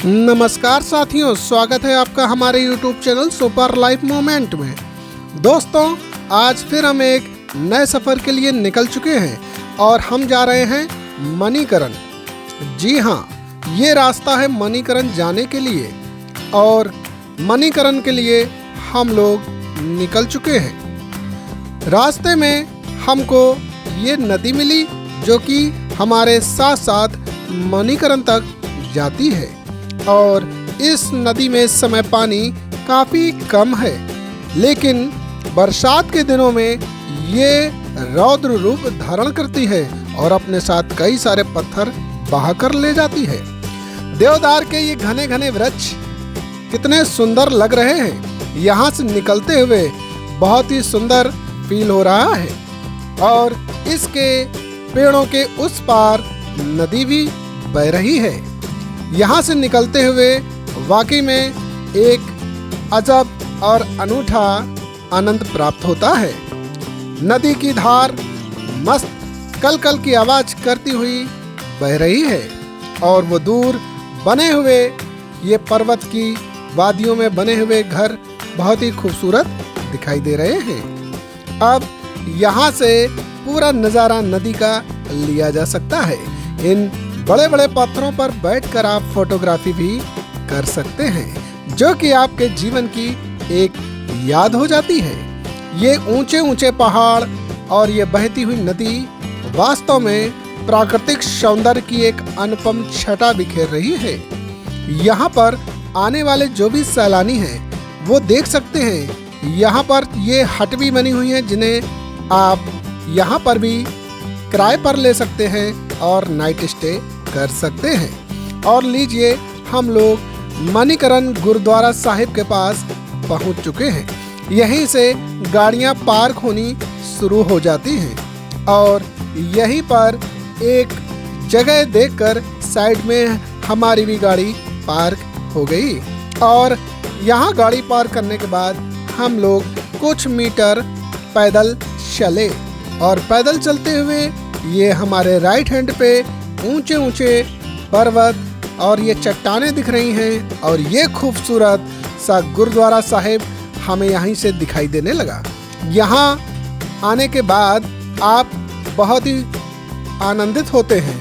नमस्कार साथियों, स्वागत है आपका हमारे YouTube channel super life moment में। दोस्तों, आज फिर हम एक नए सफ़र के लिए निकल चुके हैं और हम जा रहे हैं मणिकरण। जी हाँ, ये रास्ता है मणिकरण जाने के लिए और मणिकरण के लिए हम लोग निकल चुके हैं। रास्ते में हमको ये नदी मिली जो कि हमारे साथ साथ मणिकरण तक जाती है और इस नदी में इस समय पानी काफ़ी कम है, लेकिन बरसात के दिनों में ये रौद्र रूप धारण करती है और अपने साथ कई सारे पत्थर बहाकर ले जाती है। देवदार के ये घने घने वृक्ष कितने सुंदर लग रहे हैं। यहाँ से निकलते हुए बहुत ही सुंदर फील हो रहा है और इसके पेड़ों के उस पार नदी भी बह रही है। यहाँ से निकलते हुए वाकई में एक अजब और अनूठा आनंद प्राप्त होता है। नदी की धार मस्त कल कल की आवाज करती हुई बह रही है और वो दूर बने हुए ये पर्वत की वादियों में बने हुए घर बहुत ही खूबसूरत दिखाई दे रहे हैं। अब यहाँ से पूरा नज़ारा नदी का लिया जा सकता है। इन बड़े बड़े पत्थरों पर बैठकर आप फोटोग्राफी भी कर सकते हैं, जो कि आपके जीवन की एक याद हो जाती है। ये ऊंचे ऊंचे पहाड़ और ये बहती हुई नदी वास्तव में प्राकृतिक सौंदर्य की एक अनुपम छटा बिखेर रही है। यहाँ पर आने वाले जो भी सैलानी हैं वो देख सकते हैं। यहाँ पर ये हट भी बनी हुई हैं जिन्हें आप यहाँ पर भी किराए पर ले सकते हैं और नाइट स्टे कर सकते हैं। और लीजिए, हम लोग मणिकरण गुरुद्वारा साहिब के पास पहुंच चुके हैं। यहीं से गाड़ियां पार्क होनी शुरू हो जाती हैं और यहीं पर एक जगह देखकर साइड में हमारी भी गाड़ी पार्क हो गई और यहाँ गाड़ी पार्क करने के बाद हम लोग कुछ मीटर पैदल चले और पैदल चलते हुए ये हमारे राइट हैंड पे ऊंचे ऊंचे पर्वत और ये चट्टानें दिख रही हैं और ये खूबसूरत सा गुरुद्वारा साहिब हमें यहीं से दिखाई देने लगा। यहाँ आने के बाद आप बहुत ही आनंदित होते हैं।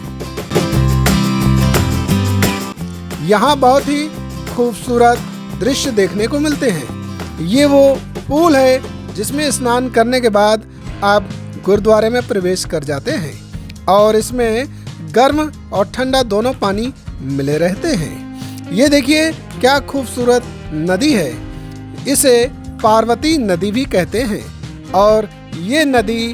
यहाँ बहुत ही खूबसूरत दृश्य देखने को मिलते हैं। ये वो पूल है जिसमें स्नान करने के बाद आप गुरुद्वारे में प्रवेश कर जाते हैं और इसमें गर्म और ठंडा दोनों पानी मिले रहते हैं। ये देखिए क्या खूबसूरत नदी है। इसे पार्वती नदी भी कहते हैं और ये नदी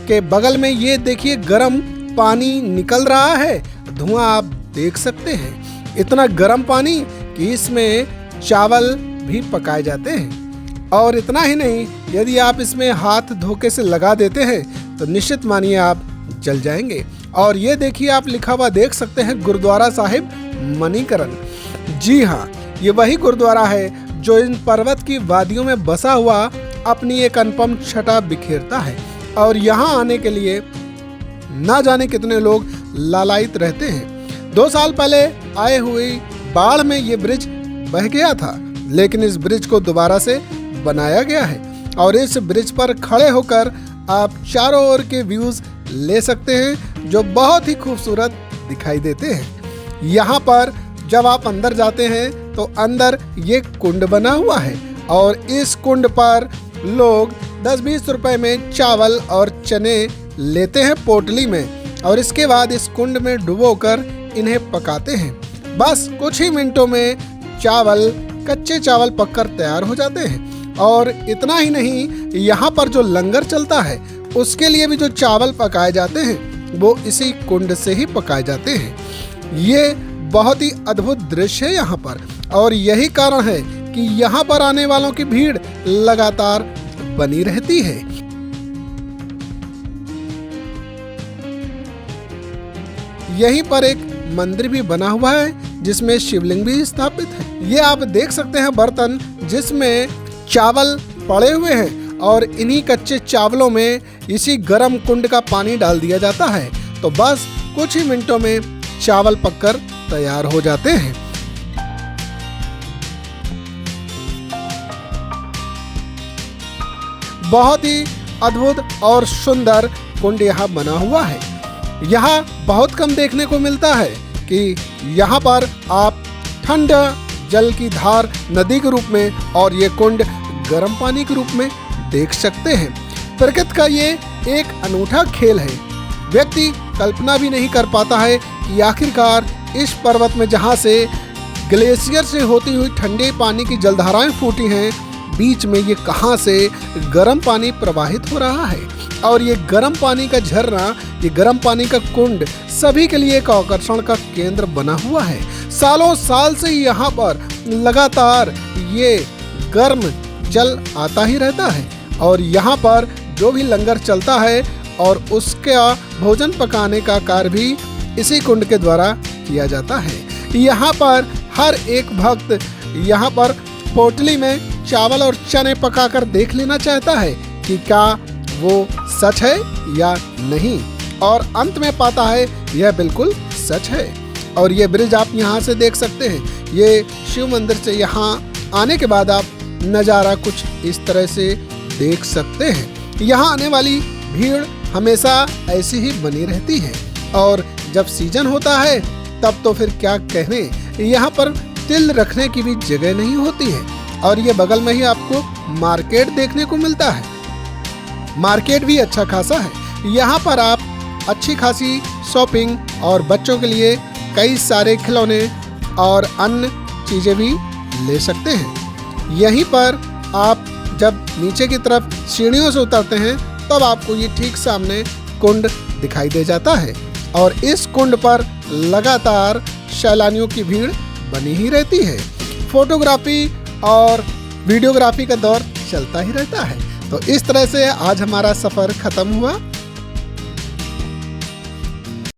के बगल में ये देखिए गर्म पानी निकल रहा है। धुआं आप देख सकते हैं। इतना गर्म पानी कि इसमें चावल भी पकाए जाते हैं और इतना ही नहीं, यदि आप इसमें हाथ धोखे से लगा देते हैं तो निश्चित मानिए आप जल जाएंगे। और ये देखिए, आप लिखा हुआ देख सकते हैं गुरुद्वारा साहिब मणिकरण। जी हाँ, ये वही गुरुद्वारा है जो इन पर्वत की वादियों में बसा हुआ अपनी एक अनुपम छटा बिखेरता है और यहाँ आने के लिए ना जाने कितने लोग लालायित रहते हैं। 2 साल पहले आए हुई बाढ़ में ये ब्रिज बह गया था, लेकिन इस ब्रिज को दोबारा से बनाया गया है और इस ब्रिज पर खड़े होकर आप चारों ओर के व्यूज ले सकते हैं जो बहुत ही खूबसूरत दिखाई देते हैं। यहाँ पर जब आप अंदर जाते हैं तो अंदर ये कुंड बना हुआ है और इस कुंड पर लोग 10-20 रुपए में चावल और चने लेते हैं पोटली में और इसके बाद इस कुंड में डुबोकर इन्हें पकाते हैं। बस कुछ ही मिनटों में कच्चे चावल पककर तैयार हो जाते हैं। और इतना ही नहीं, यहाँ पर जो लंगर चलता है उसके लिए भी जो चावल पकाए जाते हैं वो इसी कुंड से ही पकाए जाते हैं। ये बहुत ही अद्भुत दृश्य है यहाँ पर और यही कारण है कि यहाँ पर आने वालों की भीड़ लगातार बनी रहती है। यहीं पर एक मंदिर भी बना हुआ है जिसमें शिवलिंग भी स्थापित है। ये आप देख सकते हैं बर्तन जिसमें चावल पड़े हुए हैं और इन्हीं कच्चे चावलों में इसी गर्म कुंड का पानी डाल दिया जाता है तो बस कुछ ही मिनटों में चावल पककर तैयार हो जाते हैं। बहुत ही अद्भुत और सुंदर कुंड यहाँ बना हुआ है। यहाँ बहुत कम देखने को मिलता है कि यहाँ पर आप ठंडा जल की धार नदी के रूप में और ये कुंड गर्म पानी के रूप में देख सकते हैं। प्रकृति का ये एक अनूठा खेल है। व्यक्ति कल्पना भी नहीं कर पाता है कि आखिरकार इस पर्वत में जहाँ से ग्लेशियर से होती हुई ठंडे पानी की जलधाराएं फूटी हैं, बीच में ये कहाँ से गर्म पानी प्रवाहित हो रहा है। और ये गर्म पानी का झरना, ये गर्म पानी का कुंड सभी के लिए एक आकर्षण का केंद्र बना हुआ है। सालों साल से यहाँ पर लगातार ये गर्म जल आता ही रहता है और यहाँ पर जो भी लंगर चलता है और उसका भोजन पकाने का कार्य भी इसी कुंड के द्वारा किया जाता है। यहाँ पर हर एक भक्त यहाँ पर पोटली में चावल और चने पकाकर देख लेना चाहता है कि क्या वो सच है या नहीं, और अंत में पाता है यह बिल्कुल सच है। और ये ब्रिज आप यहाँ से देख सकते हैं। ये शिव मंदिर से यहाँ आने के बाद आप नज़ारा कुछ इस तरह से देख सकते हैं। यहाँ आने वाली भीड़ हमेशा ऐसी ही बनी रहती है और जब सीजन होता है तब तो फिर क्या कहने, यहाँ पर तिल रखने की भी जगह नहीं होती है। और ये बगल में ही आपको मार्केट देखने को मिलता है। मार्केट भी अच्छा खासा है। यहाँ पर आप अच्छी खासी शॉपिंग और बच्चों के लिए कई सारे खिलौने और अन्य चीज़ें भी ले सकते हैं। यहीं पर आप जब नीचे की तरफ सीढ़ियों से उतरते हैं तब आपको ये ठीक सामने कुंड दिखाई दे जाता है और इस कुंड पर लगातार सैलानियों की भीड़ बनी ही रहती है। फोटोग्राफी और वीडियोग्राफी का दौर चलता ही रहता है। तो इस तरह से आज हमारा सफ़र ख़त्म हुआ।